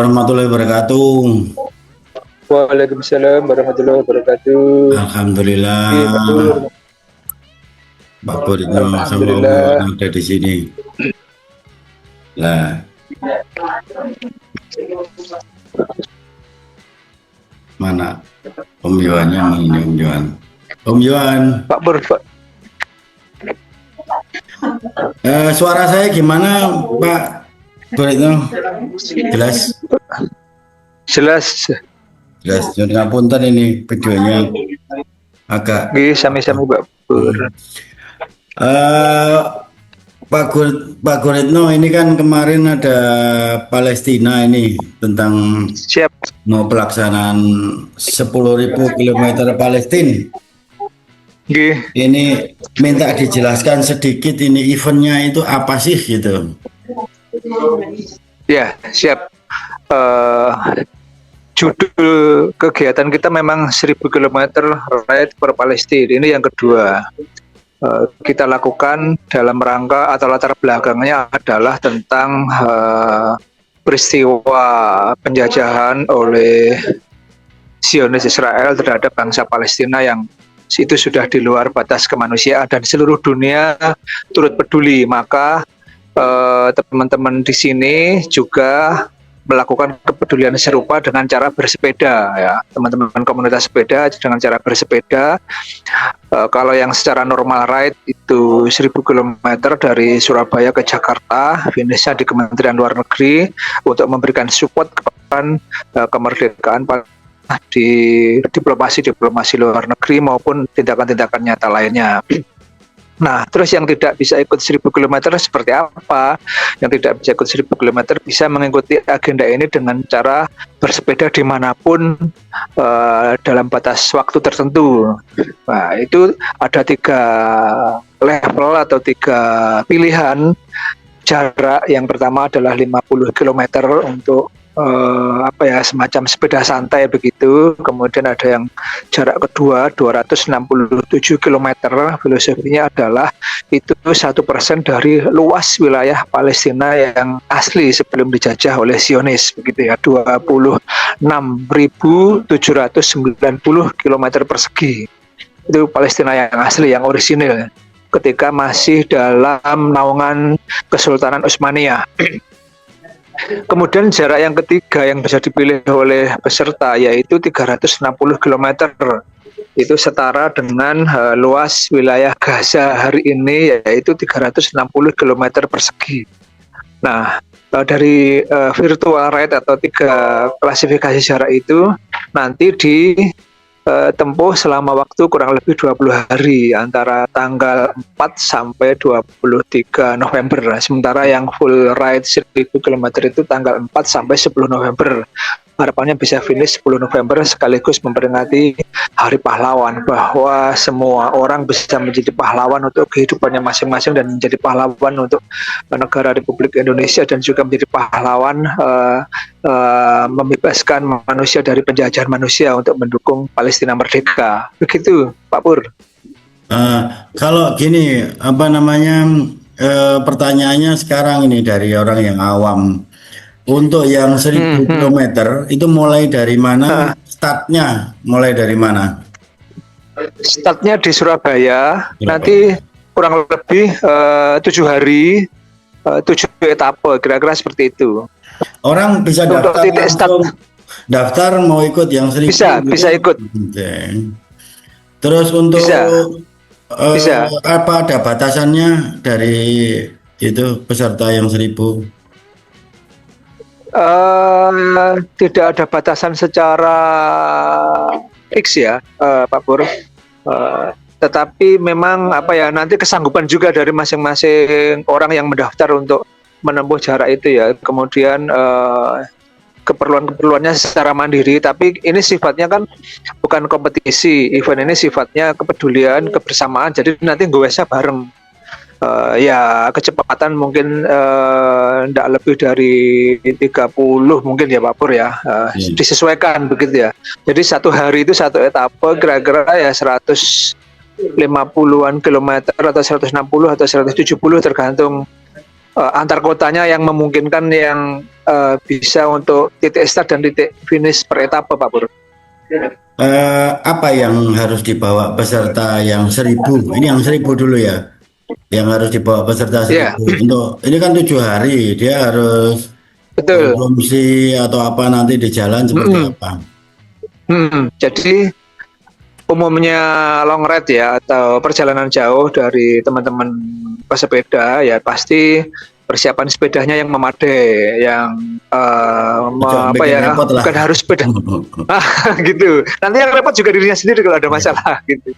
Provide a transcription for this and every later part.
warahmatullahi wabarakatuh. Waalaikumsalam warahmatullahi wabarakatuh. Oke, Pak Pur. Alhamdulillah, Pak Pur itu sama Om Iwan Alhamdulillah. ada di sini. Lah, mana Om Iwannya? Mana ini Om Iwan? Om Iwan, Pak Pur, Pak. suara saya gimana, Pak Pur itu? Jelas, Jelas. jelas. Jadi ngapunten ini videonya agak. Oke, sami-sami Pak Pur. Eh, Pak Guritno, ini kan kemarin ada Palestina ini tentang Siap. mau pelaksanaan 10.000 kilometer Palestina. Oke. Ini minta dijelaskan sedikit ini eventnya itu apa sih gitu. Ya, siap. Judul kegiatan kita memang 1000 km Ride for Palestine. Ini yang kedua. Kita lakukan dalam rangka atau latar belakangnya adalah tentang peristiwa penjajahan oleh Zionis Israel terhadap bangsa Palestina yang itu sudah di luar batas kemanusiaan dan seluruh dunia turut peduli. Maka teman-teman di sini juga melakukan kepedulian serupa dengan cara bersepeda, ya teman-teman komunitas sepeda dengan cara bersepeda. Kalau yang secara normal ride itu 1000 km dari Surabaya ke Jakarta, finishnya di Kementerian Luar Negeri untuk memberikan support kepada kemerdekaan di diplomasi luar negeri maupun tindakan-tindakan nyata lainnya. Nah, terus yang tidak bisa ikut 1000 km seperti apa? Yang tidak bisa ikut 1000 km bisa mengikuti agenda ini dengan cara bersepeda dimanapun dalam batas waktu tertentu. Nah, itu ada 3 level atau 3 pilihan jarak. Yang pertama adalah 50 km untuk semacam sepeda santai begitu. Kemudian ada yang jarak kedua 267 km. Filosofinya adalah itu 1% dari luas wilayah Palestina yang asli sebelum dijajah oleh Zionis begitu ya, 26.790 km persegi. Itu Palestina yang asli, yang orisinil ketika masih dalam naungan Kesultanan Utsmaniyah. Kemudian jarak yang ketiga yang bisa dipilih oleh peserta yaitu 360 km. Itu setara dengan luas wilayah Gaza hari ini, yaitu 360 km persegi. Nah, dari virtual ride atau 3 klasifikasi jarak itu nanti ditempuh selama waktu kurang lebih 20 hari antara tanggal 4 sampai 23 November. Sementara yang full ride 1000 km itu tanggal 4 sampai 10 November. Harapannya bisa finish 10 November sekaligus memperingati Hari Pahlawan, bahwa semua orang bisa menjadi pahlawan untuk kehidupannya masing-masing dan menjadi pahlawan untuk negara Republik Indonesia dan juga menjadi pahlawan membebaskan manusia dari penjajahan manusia untuk mendukung Palestina merdeka. Begitu, Pak Pur. Kalau gini, pertanyaannya sekarang ini dari orang yang awam. Untuk yang 1000 km itu mulai dari mana? Startnya mulai dari mana? Startnya di Surabaya. Nanti kurang lebih 7 hari, 7 etape, kira-kira seperti itu. Orang bisa daftar langsung, daftar mau ikut yang 1000 bisa ikut. Okay. Terus untuk bisa. Apa ada batasannya dari itu peserta yang 1000? Tidak ada batasan secara fix ya, Pak Pur. Tetapi memang nanti kesanggupan juga dari masing-masing orang yang mendaftar untuk menempuh jarak itu ya. Kemudian keperluan-keperluannya secara mandiri, tapi ini sifatnya kan bukan kompetisi. Event ini sifatnya kepedulian, kebersamaan. Jadi nanti goesnya bareng. Ya kecepatan mungkin tidak lebih dari 30 mungkin ya Pak Pur ya, disesuaikan begitu ya. Jadi 1 hari itu 1 etape kira-kira ya 150-an kilometer atau 160 atau 170 tergantung antar kotanya yang memungkinkan yang bisa untuk titik start dan titik finish per etapa, Pak Pur. Apa yang harus dibawa peserta yang 1.000? Ini yang 1.000 dulu ya. Yang harus dibawa peserta Ya, 1.000. Untuk ini kan 7 hari, dia harus betul. konsumsi atau apa nanti di jalan seperti Mm-mm. apa? Jadi umumnya long ride ya atau perjalanan jauh dari teman-teman pesepeda ya pasti persiapan sepedanya yang memadai, yang Ojo apa bikin ya, repot lah. bukan harus sepeda gitu. Nanti yang repot juga dirinya sendiri kalau ada masalah gitu.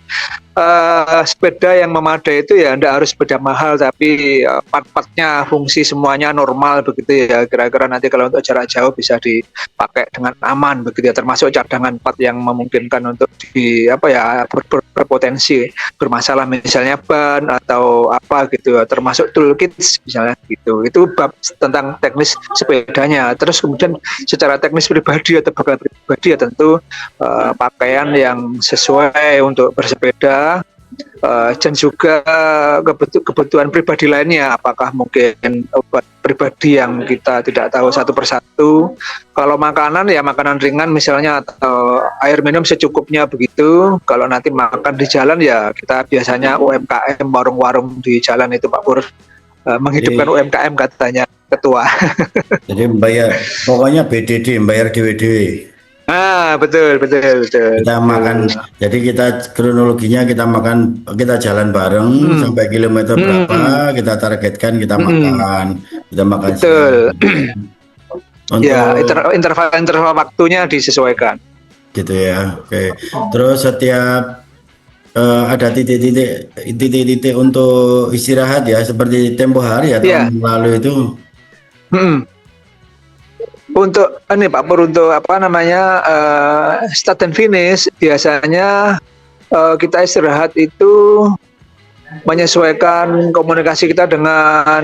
Sepeda yang memadai itu ya tidak harus sepeda mahal tapi part-partnya fungsi semuanya normal begitu ya, kira-kira nanti kalau untuk jarak jauh bisa dipakai dengan aman begitu ya, termasuk cadangan part yang memungkinkan untuk berpotensi bermasalah misalnya ban atau apa gitu ya, termasuk toolkits misalnya gitu. Itu bab tentang teknis sepedanya. Terus kemudian secara teknis pribadi atau bekal pribadi ya tentu pakaian yang sesuai untuk bersepeda, dan juga kebutuhan pribadi lainnya, apakah mungkin obat pribadi yang kita tidak tahu satu persatu. Kalau makanan ya makanan ringan misalnya atau air minum secukupnya begitu. Kalau nanti makan di jalan ya kita biasanya UMKM, warung-warung di jalan itu Pak Pur, menghidupkan Jadi, UMKM katanya ketua. jadi pokoknya BDD, bayar dewe-dewe. Betul, betul, betul, Kita makan, betul. jadi kita kronologinya kita jalan bareng Hmm, sampai kilometer hmm, berapa, kita targetkan hmm, kita makan siang. betul. Ya, Untuk interval waktunya disesuaikan. gitu ya, oke. Terus setiap ada titik-titik untuk istirahat ya, seperti tempo hari ya Ya, tahun lalu itu. hmm. Untuk ini Pak Pur, untuk apa namanya start dan finish biasanya kita istirahat itu menyesuaikan komunikasi kita dengan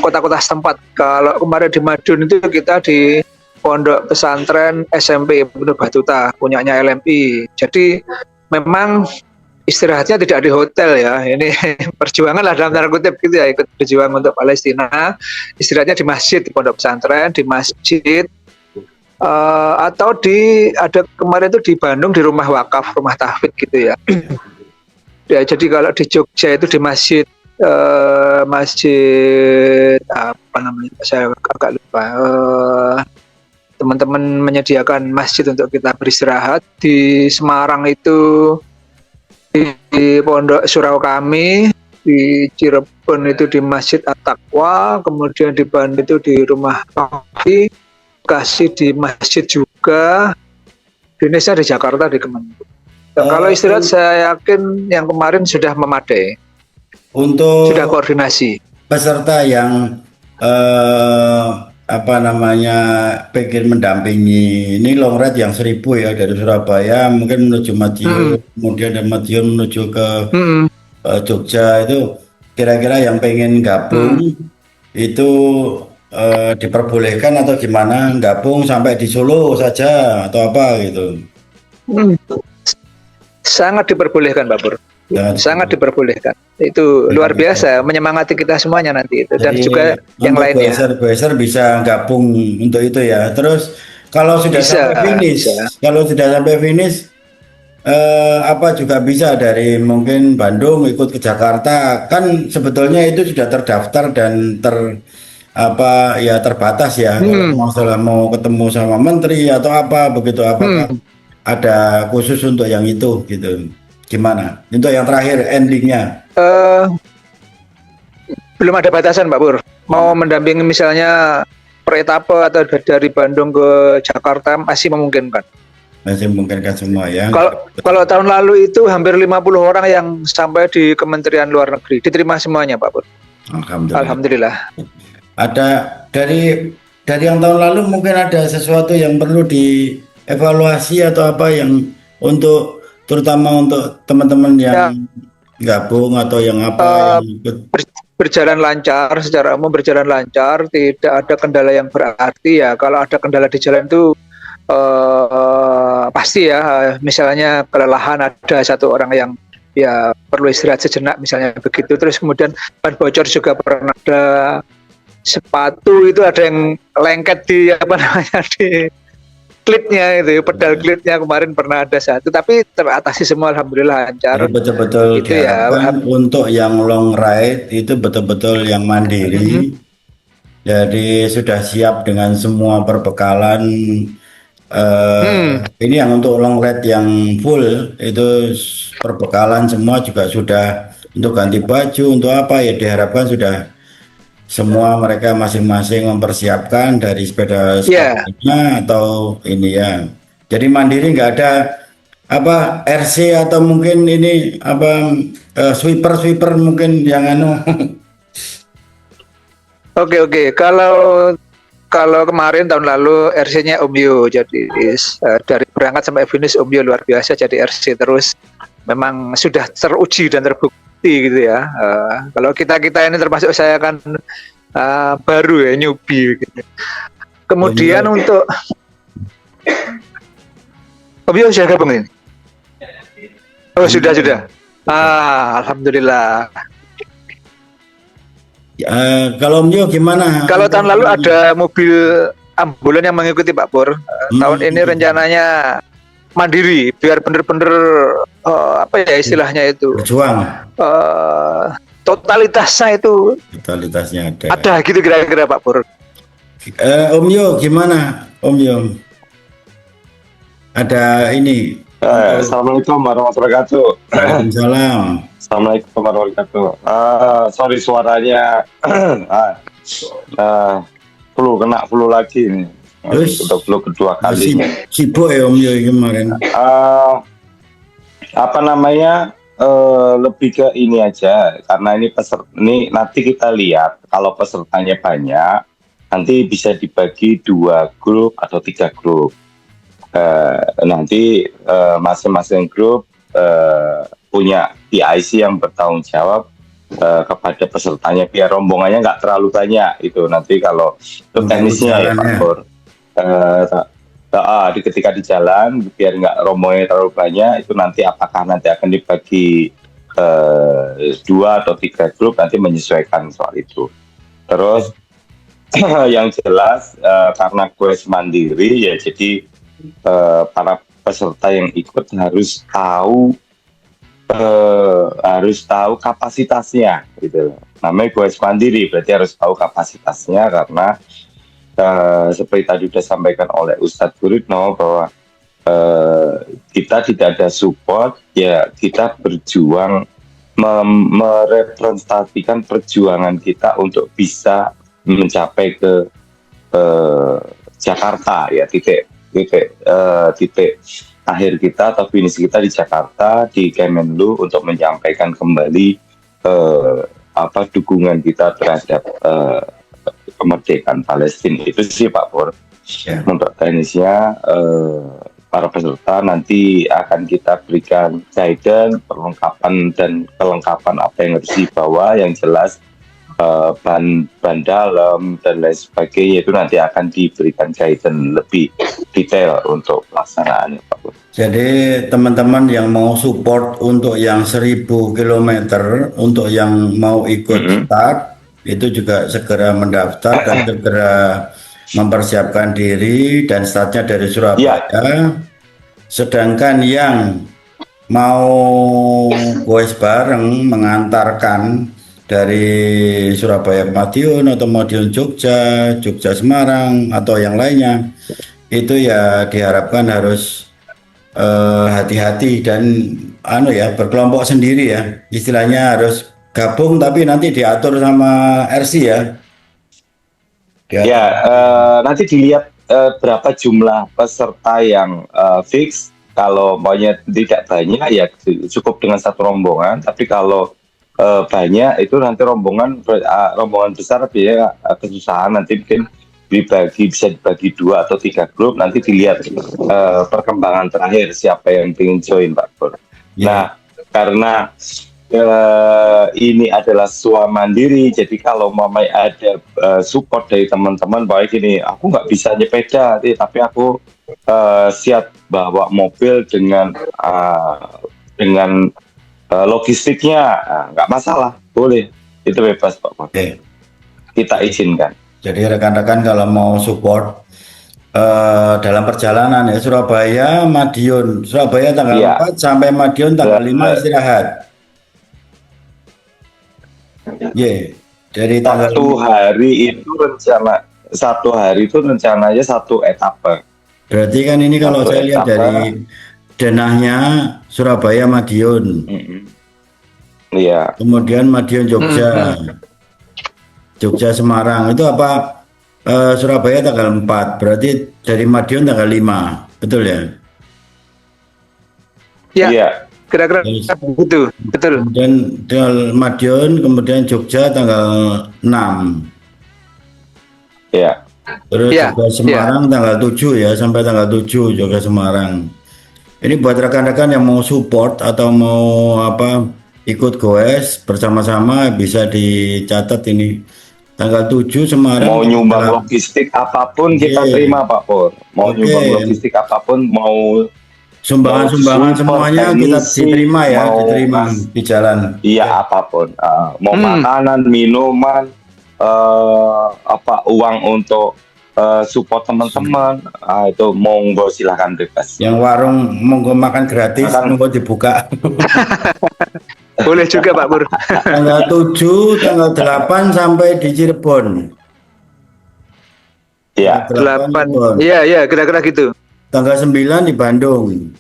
kota-kota setempat. Kalau kemarin di Madun itu kita di Pondok Pesantren SMP Ibnu Batuta, punyanya LMI. Jadi memang istirahatnya tidak di hotel ya. Ini perjuangan lah dalam tanda kutip gitu ya, ikut berjuang untuk Palestina. Istirahatnya di masjid, di Pondok Pesantren, di masjid, atau ada kemarin itu di Bandung di rumah wakaf, rumah tahfidz gitu ya. Ya, jadi kalau di Jogja itu di masjid masjid apa namanya, saya agak lupa. Teman-teman menyediakan masjid untuk kita beristirahat. Di Semarang itu di Pondok Surau Kami, di Cirebon itu di Masjid At-Taqwa, kemudian di Bandung itu di Rumah Kafi, Bekasi di masjid juga, di Indonesia di Jakarta di Kementerian. Kalau istirahat saya yakin yang kemarin sudah memadai, sudah Untuk koordinasi. peserta yang apa namanya pengen mendampingi ini long ride yang 1.000 ya dari Surabaya mungkin menuju Hmm, Madiun, kemudian dari Madiun menuju ke hmm, Jogja itu kira-kira yang pengen gabung hmm, itu diperbolehkan atau gimana gabung sampai di Solo saja atau apa gitu. hmm. Sangat diperbolehkan Pak Pur. Jangan Sangat diperbolehkan. diperbolehkan. Itu luar biasa, menyemangati kita semuanya nanti itu, dan Jadi juga yang untuk lainnya. Boeser bisa gabung untuk itu ya. Terus kalau sudah Bisa, sampai bisa. finish apa juga bisa dari mungkin Bandung ikut ke Jakarta kan sebetulnya itu sudah terdaftar dan apa ya terbatas ya kalau Hmm, masalah mau ketemu sama menteri atau apa begitu apakah hmm. ada khusus untuk yang itu gitu gimana untuk yang terakhir endingnya. Eh, belum ada batasan Pak Pur. Mau mendampingi misalnya per etapa atau dari Bandung ke Jakarta masih memungkinkan. Masih memungkinkan semua ya. Kalau tahun lalu itu hampir 50 orang yang sampai di Kementerian Luar Negeri, diterima semuanya Pak Pur. Alhamdulillah. Alhamdulillah. Ada dari yang tahun lalu mungkin ada sesuatu yang perlu dievaluasi atau apa yang untuk terutama untuk teman-teman yang Ya, gabung atau yang apa yang ikut. berjalan lancar, secara umum berjalan lancar, tidak ada kendala yang berarti ya. Kalau ada kendala di jalan itu pasti ya, misalnya kelelahan, ada satu orang yang ya perlu istirahat sejenak misalnya begitu. Terus kemudian ban bocor juga pernah ada. sepatu itu ada yang lengket di apa namanya di klitnya itu, pedal klitnya kemarin pernah ada satu, tapi teratasi semua alhamdulillah Jadi lancar. betul-betul Itu ya, diharapkan untuk yang long ride itu betul-betul yang mhm. mandiri. Jadi sudah siap dengan semua perbekalan. Ini yang untuk long ride yang full itu perbekalan semua juga sudah untuk ganti baju untuk apa ya diharapkan sudah semua mereka masing-masing mempersiapkan dari Ya, sepedanya atau ini ya. Jadi mandiri nggak ada apa RC atau mungkin ini apa sweeper mungkin yang anu. oke oke. Kalau kalau kemarin tahun lalu RC-nya Om Yo, jadi dari berangkat sampai finish Om Yo luar biasa, jadi RC terus. Memang sudah teruji dan terbukti gitu ya. Kalau kita ini termasuk saya kan baru ya, newbie gitu. Kemudian Untuk untuk Om Yo sudah gabung ini? Oh sudah. Alhamdulillah. kalau Mio gimana? Kalau tahun lalu ada mobil ambulan yang mengikuti Pak Pur. Tahun ini rencananya mandiri, biar bener-bener apa ya istilahnya itu, berjuang totalitasnya itu totalitasnya ada. ada gitu kira-kira Pak Pur. Om Yo gimana? Om Yo ada ini. Assalamualaikum warahmatullahi wabarakatuh. Waalaikumsalam. Assalamualaikum warahmatullahi wabarakatuh. Sorry suaranya flu lagi nih. Terus Udah flu kedua kalinya. sibuk ya Om Yo kemarin. Apa namanya? Lebih ke ini aja karena ini ini nanti kita lihat kalau pesertanya banyak nanti bisa dibagi 2 grup atau 3 grup. Nanti masing-masing grup punya PIC yang bertanggung jawab kepada pesertanya biar rombongannya nggak terlalu banyak itu nanti kalau itu teknisnya ya Pak Pur. Ketika di jalan biar nggak rombongannya terlalu banyak itu nanti apakah nanti akan dibagi 2 atau 3 grup nanti menyesuaikan soal itu. Terus yang jelas karena kuis mandiri ya jadi para peserta yang ikut harus tahu kapasitasnya gitu. Namanya kuis mandiri berarti harus tahu kapasitasnya karena seperti tadi sudah sampaikan oleh Ustadz Guritno bahwa kita tidak ada support ya kita berjuang merepresentasikan perjuangan kita untuk bisa mencapai ke Jakarta ya titik akhir kita atau finish kita di Jakarta di Kemenlu untuk menyampaikan kembali dukungan kita terhadap kemerdekaan Palestina itu sih Pak Pur. Ya. Untuk teknisnya para peserta nanti akan kita berikan guidance, perlengkapan dan kelengkapan apa yang harus dibawa yang jelas ban dalam dan lain sebagainya itu nanti akan diberikan guidance lebih detail untuk pelaksanaannya Pak Pur. Jadi teman-teman yang mau support untuk yang 1000 km untuk yang mau ikut start itu juga segera mendaftar dan segera mempersiapkan diri dan startnya dari Surabaya. Sedangkan yang mau goes bareng mengantarkan dari Surabaya ke Madiun atau Madiun Jogja, Jogja Semarang atau yang lainnya itu ya diharapkan harus hati-hati dan berkelompok sendiri ya istilahnya harus gabung tapi nanti diatur sama RC ya. Nanti dilihat berapa jumlah peserta yang fix. Kalau maunya tidak banyak ya cukup dengan satu rombongan. Tapi kalau banyak itu nanti rombongan besar biaya kesusahan nanti mungkin bisa dibagi 2 atau 3 grup. Nanti dilihat perkembangan terakhir siapa yang ingin join Pak Pur. Nah karena ini adalah SUA mandiri, jadi kalau mamai ada support dari teman-teman baik ini, aku nggak bisa nyepeda, tapi aku siap bawa mobil dengan logistiknya, nggak masalah, boleh, itu bebas Pak. Oke. kita izinkan. Jadi rekan-rekan kalau mau support dalam perjalanan ya Surabaya Madiun, Surabaya tanggal Iya. 4 sampai Madiun tanggal 5 istirahat. Dari tanggal Satu hari itu rencananya satu etape. berarti kan ini kalau Satu saya lihat etape. dari denahnya Surabaya Madiun, Iya. kemudian Madiun Jogja, Jogja Semarang itu apa? Surabaya tanggal 4, berarti dari Madiun tanggal 5, betul ya? Ya, Iya. kira-kira begitu, betul. Kemudian Madiun, kemudian Jogja tanggal 6. Iya. Terus Ya, Jogja Semarang tanggal 7 ya, sampai tanggal 7 Jogja Semarang. Ini buat rekan-rekan yang mau support atau mau apa ikut goes bersama-sama bisa dicatat ini. Tanggal 7 Semarang. Mau nyumbang logistik apapun kita terima Pak Pur. Mau nyumbang logistik apapun, mau sumbangan-sumbangan semuanya kita diterima ya, diterima di jalan. Iya, apapun. Mau makanan, minuman, uang untuk support teman-teman, itu monggo silahkan bebas. Yang warung monggo makan gratis, monggo dibuka. Boleh juga Pak Pur. Tanggal 7, tanggal 8 sampai di Cirebon. Iya. 8. Iya, kira-kira gitu. Tanggal 9 di Bandung.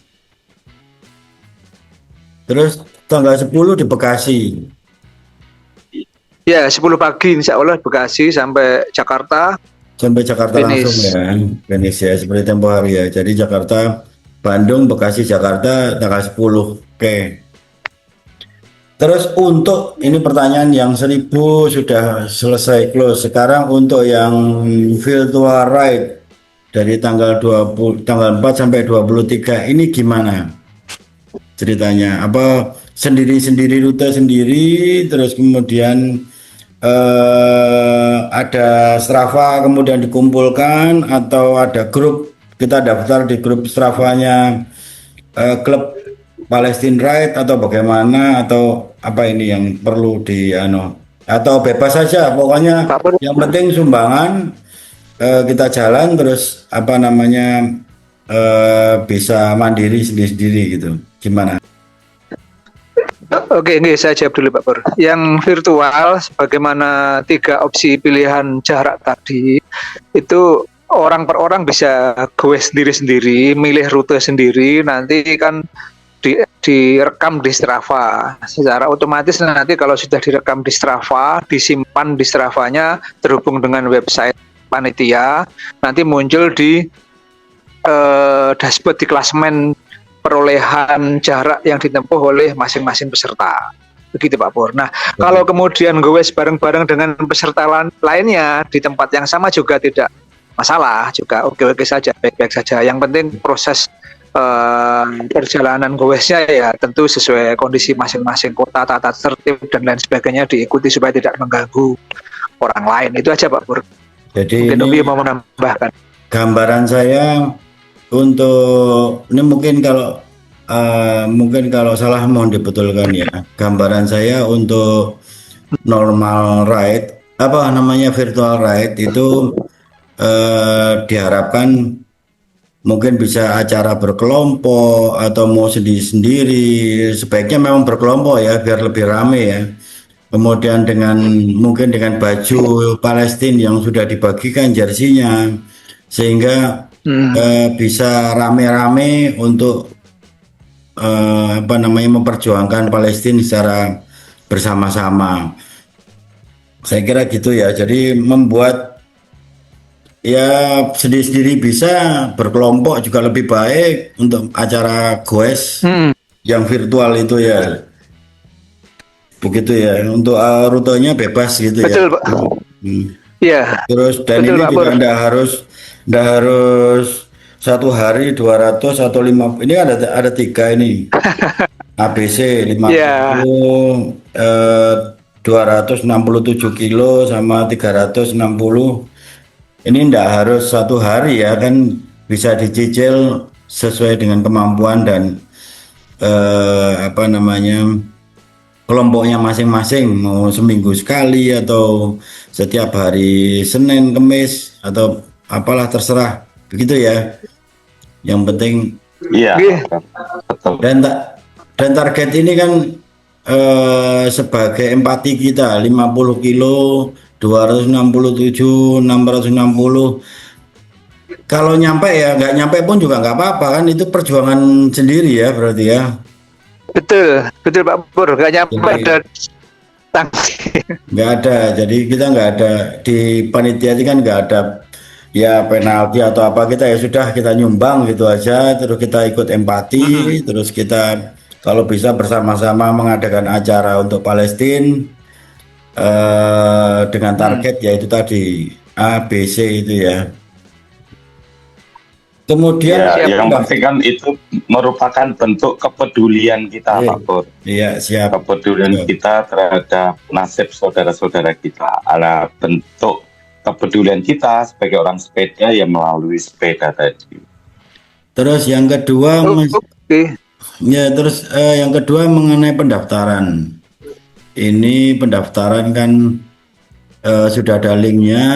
Terus tanggal 10 di Bekasi. Ya, 10 pagi insya Allah Bekasi sampai Jakarta. Sampai Jakarta Finish. langsung ya. Finish ya, seperti tempo hari ya. Jadi Jakarta, Bandung, Bekasi, Jakarta tanggal 10. Oke. Terus untuk ini pertanyaan yang 1000 sudah selesai close. Sekarang untuk yang virtual ride dari tanggal 4 sampai 23 ini gimana ceritanya? Apa sendiri-sendiri, rute sendiri, terus kemudian ada Strava kemudian dikumpulkan, atau ada grup, kita daftar di grup Stravanya klub Palestine Ride, atau bagaimana, atau apa ini yang perlu atau bebas saja pokoknya, yang penting sumbangan, kita jalan terus bisa mandiri sendiri-sendiri gitu, gimana? Oke, ini saya jawab dulu Pak Pur. Yang virtual, sebagaimana 3 opsi pilihan jarak tadi, itu orang per orang bisa gue sendiri-sendiri, milih rute sendiri, nanti kan direkam di Strava. Secara otomatis nanti kalau sudah direkam di Strava, disimpan di Stravanya, terhubung dengan website panitia, nanti muncul di dashboard di klasemen perolehan jarak yang ditempuh oleh masing-masing peserta. Begitu Pak Pur. Nah, kalau kemudian goes bareng-bareng dengan peserta lainnya di tempat yang sama juga tidak masalah, juga oke-oke saja, baik-baik saja. Yang penting proses perjalanan goesnya ya tentu sesuai kondisi masing-masing kota, tata tertib dan lain sebagainya diikuti supaya tidak mengganggu orang lain. Itu aja Pak Pur. Jadi mungkin Ubi mau menambahkan. Gambaran saya untuk ini mungkin kalau salah mohon dibetulkan ya. Gambaran saya untuk normal ride, virtual ride itu diharapkan mungkin bisa acara berkelompok atau mau sendiri-sendiri. Sebaiknya memang berkelompok ya biar lebih rame ya. Kemudian mungkin dengan baju Palestina yang sudah dibagikan jersinya, sehingga bisa rame-rame untuk memperjuangkan Palestina secara bersama-sama. Saya kira gitu ya. Jadi membuat ya sendiri-sendiri bisa, berkelompok juga lebih baik untuk acara goes yang virtual itu ya. Begitu ya. Untuk rutenya bebas gitu. Betul, ya. Pak. Iya. Terus dan betul, ini Pak juga Pur. nggak harus 1 hari 200 atau 50. Ini ada 3 ini. ABC 50, 267 kilo sama 360. Ini nggak harus 1 hari ya, kan bisa dicicil sesuai dengan kemampuan dan kelompoknya masing-masing, mau seminggu sekali atau setiap hari Senin, Kamis atau apalah terserah, begitu ya. Yang penting Iya, Nggih. betul. dan target ini kan sebagai empati kita 50 kilo, 267, 660. Kalau nyampe ya nggak nyampe pun juga nggak apa-apa kan, itu perjuangan sendiri ya berarti ya. Betul, betul Pak Pur, nggak nyampe Jadi ada sanksi. nggak ada, jadi kita nggak ada di panitia ini kan nggak ada ya penalti atau apa, kita ya sudah kita nyumbang gitu aja, terus kita ikut empati, terus kita kalau bisa bersama-sama mengadakan acara untuk Palestina dengan target yaitu tadi A, B, C itu ya. Kemudian Ya, Siap. yang penting kan itu merupakan bentuk kepedulian kita, Iya. Pak Pur. Iya siap. Kepedulian kita terhadap nasib saudara-saudara kita. Ada bentuk kepedulian kita sebagai orang sepeda yang melalui sepeda tadi. Terus yang kedua, Mas, Oke. ya terus yang kedua mengenai pendaftaran. Ini pendaftaran kan sudah ada linknya.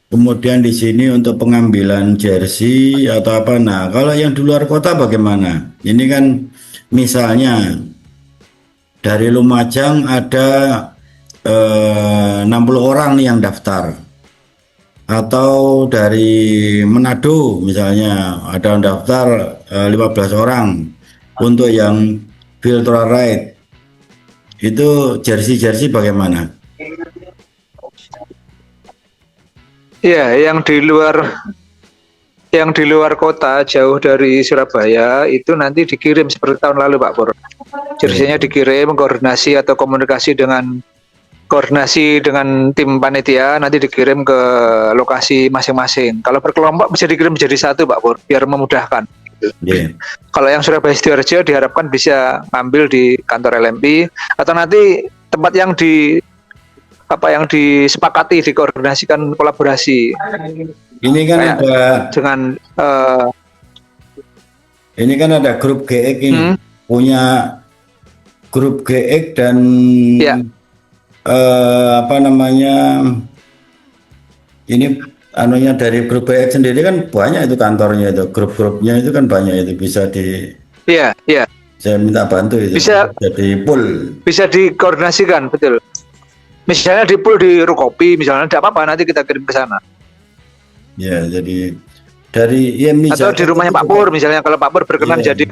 Kemudian di sini untuk pengambilan jersey atau apa. Nah, kalau yang di luar kota bagaimana? Ini kan misalnya dari Lumajang ada 60 orang nih yang daftar. Atau dari Manado misalnya ada yang daftar 15 orang untuk yang virtual ride. Itu jersey bagaimana? Ya, yang di luar kota jauh dari Surabaya itu nanti dikirim seperti tahun lalu Pak Pur. Jersey-nya dikirim, koordinasi dengan tim panitia, nanti dikirim ke lokasi masing-masing. Kalau berkelompok bisa dikirim menjadi satu Pak Pur, biar memudahkan. Yeah. Kalau yang Surabaya Sidoarjo diharapkan bisa ngambil di kantor LMP atau nanti tempat yang disepakati, dikoordinasikan, kolaborasi. Ini kan Kayak ada dengan ini kan ada grup GX ini punya grup GX dan Ya. apa namanya ini anunya dari grup GX sendiri kan banyak itu kantornya, itu grup-grupnya itu kan banyak, itu bisa Iya, saya minta bantu itu Bisa. jadi pool. bisa dikoordinasikan, betul. Misalnya di pool di Rukopi, misalnya tidak apa-apa, nanti kita kirim ke sana. Ya, jadi dari ya Atau di rumahnya Pak Pur, misalnya kalau Pak Pur berkenan Iya. jadi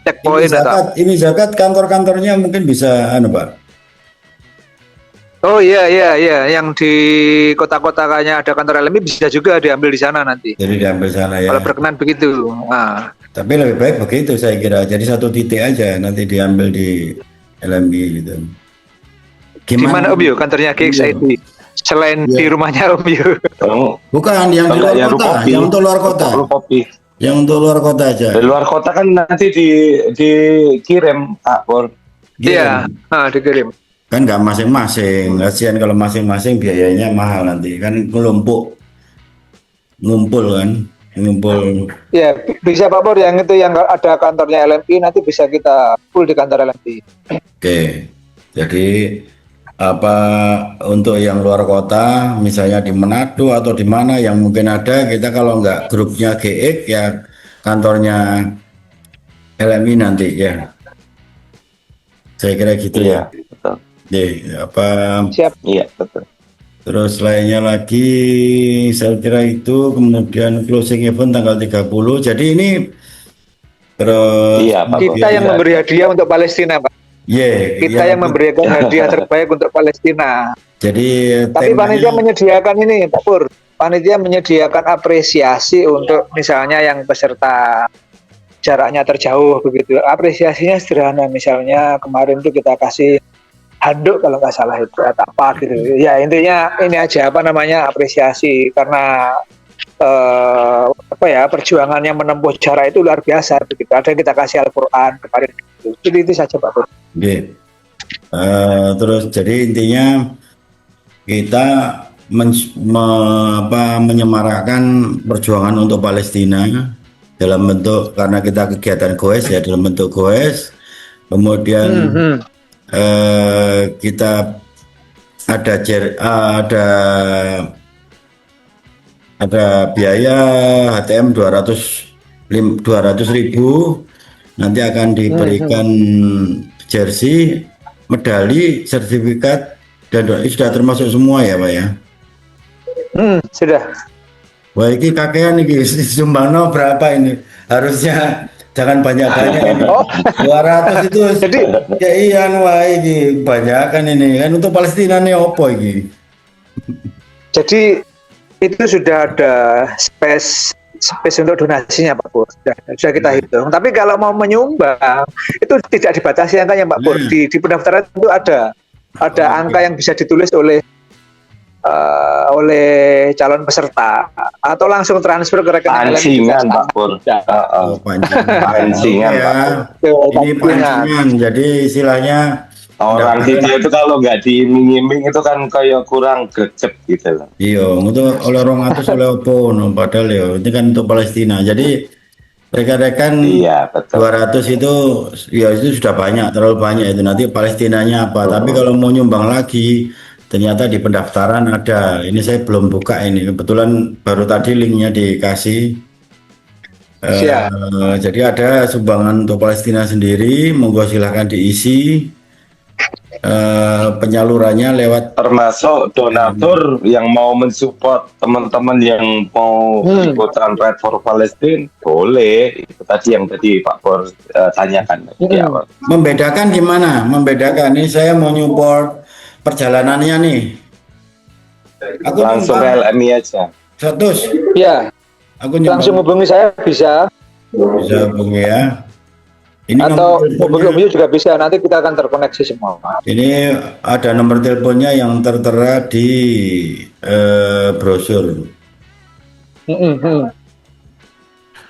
checkpoint atau. ini zakat kantor-kantornya mungkin bisa Pak. Oh iya, yang di kota-kota kayaknya ada kantor LMI bisa juga diambil di sana nanti. Jadi diambil sana ya. Kalau berkenan begitu. Nah, Tapi lebih baik begitu saya kira. Jadi satu titik aja nanti diambil di LMI gitu. gimana Om Yu kantornya GXID? Selain di rumahnya Om Yu. Bukan yang di luar kota, yang untuk luar kota. Kopi. Yang untuk luar kota aja. Di luar kota kan nanti dikirim, Pak Pur. Iya, dikirim. Kan nggak masing-masing. Kasihan kalau masing-masing biayanya mahal nanti. Kan ngumpul kan. Ngumpul. Ya, bisa Pak Pur yang itu yang ada kantornya LMI nanti bisa kita full di kantor LMI. Oke. Jadi apa untuk yang luar kota misalnya di Manado atau di mana yang mungkin ada, kita kalau nggak grupnya GX ya kantornya LMI nanti ya. Saya kira gitu ya. Betul. Apa Siap. Iya, betul. terus lainnya lagi saya kira itu, kemudian closing event tanggal 30. Jadi ini terus Iya, Pak. Kita yang memberi hadiah untuk Palestina, Pak. Kita yang memberikan hadiah terbaik untuk Palestina. Jadi Tapi panitia menyediakan ini, Pak Pur. Panitia menyediakan apresiasi untuk misalnya yang peserta jaraknya terjauh begitu. Apresiasinya sederhana, misalnya kemarin itu kita kasih handuk kalau nggak salah itu atau apa gitu. Ya intinya ini aja apresiasi karena perjuangan yang menempuh jarak itu luar biasa begitu. Ada yang kita kasih Al-Quran kemarin gitu. Jadi itu saja Pak Pur. Terus jadi intinya kita menyemarakkan perjuangan untuk Palestina dalam bentuk, karena kita kegiatan goes ya, dalam bentuk goes, kemudian kita ada biaya HTM 200.000, nanti akan diberikan jersey, medali, sertifikat, dan sudah termasuk semua ya Pak ya. Sudah. Wah ini kakean ini sumbangno berapa ini? Harusnya jangan banyak-banyak ini. 200 itu Jadi keian wah ini banyakan ini kan untuk Palestina nih opo ini. Jadi itu sudah ada space untuk donasinya Pak Pur. Sudah kita hitung. Tapi kalau mau menyumbang itu tidak dibatasi angkanya Pak Pur. Di pendaftaran itu ada angka yang bisa ditulis oleh calon peserta atau langsung transfer ke rekening Pancingan Pak Pur. Pancingan Pak Pur. Ini pancingan. Jadi istilahnya orang kita itu kalau nggak diiming-iming itu kan kayak kurang gercep gitu loh. iya, itu oleh 200 oleh opo, no, padahal ya ini kan untuk Palestina. Jadi rekan-rekan Iya betul. 200 itu ya itu sudah banyak, terlalu banyak itu nanti Palestinanya apa. Tapi kalau mau nyumbang lagi ternyata di pendaftaran ada. Ini saya belum buka ini. Kebetulan baru tadi linknya dikasih. Jadi ada sumbangan untuk Palestina sendiri. Monggo silahkan diisi. Penyalurannya lewat Termasuk donatur yang mau mensupport teman-teman yang mau ikutan Ride for Palestine boleh. Itu tadi yang tadi Pak Pur tanyakan di awal. membedakan gimana? Membedakan ini saya mau nyupport perjalanannya nih. Aku Langsung nyumbang LMI aja. 100. Ya, Aku nyumbang langsung hubungi saya bisa bisa hubungi ya. Ini atau nomor hubungi juga bisa. Nanti kita akan terkoneksi semua. ini ada nomor teleponnya yang tertera di brosur.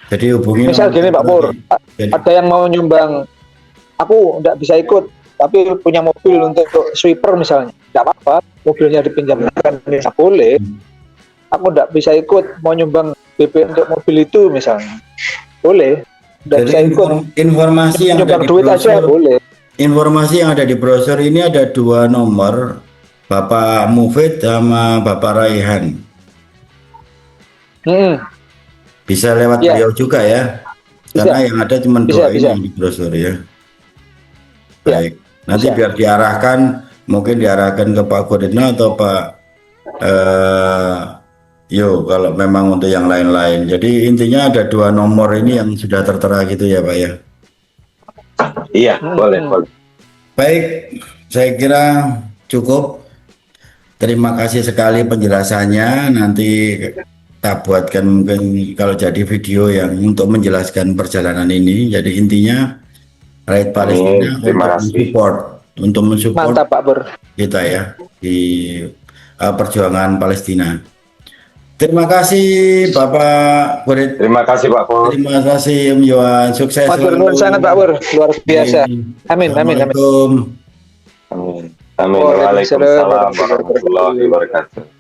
Jadi hubungi. Misal gini Pak Pur, Jadi- ada yang mau nyumbang, aku nggak bisa ikut, tapi punya mobil untuk sweeper misalnya, nggak apa-apa, mobilnya dipinjamkan, nggak boleh. Aku nggak bisa ikut, mau nyumbang BP untuk mobil itu misalnya, boleh. Nggak Jadi bisa ikut, informasi yang ada nyumbang di duit aja brosur, boleh. informasi yang ada di brosur ini ada 2 nomor, Bapak Mufid sama Bapak Raihan. Bisa lewat Ya. beliau juga ya, karena yang ada cuma Bisa, 2 ini bisa. yang di brosur ya. Ya, Baik, nanti bisa. biar diarahkan, mungkin diarahkan ke Pak Guritno atau Pak Yo kalau memang untuk yang lain-lain. Jadi intinya ada 2 nomor ini yang sudah tertera gitu ya Pak ya. Iya, boleh. Baik, saya kira cukup. Terima kasih sekali penjelasannya. Nanti kita buatkan mungkin kalau jadi video yang untuk menjelaskan perjalanan ini. Jadi intinya Rakyat Palestina terima untuk kasih. mensupport Mantap Pak Pur. kita ya di perjuangan Palestina. Terima kasih Bapak Kurit. Terima kasih Pak Pur. Terima kasih Om Yohan. Sukses Matur nuwun sangat Pak Pur, luar biasa. Amin, amin, amin. Amin. Amin. Waalaikumsalam warahmatullahi wabarakatuh.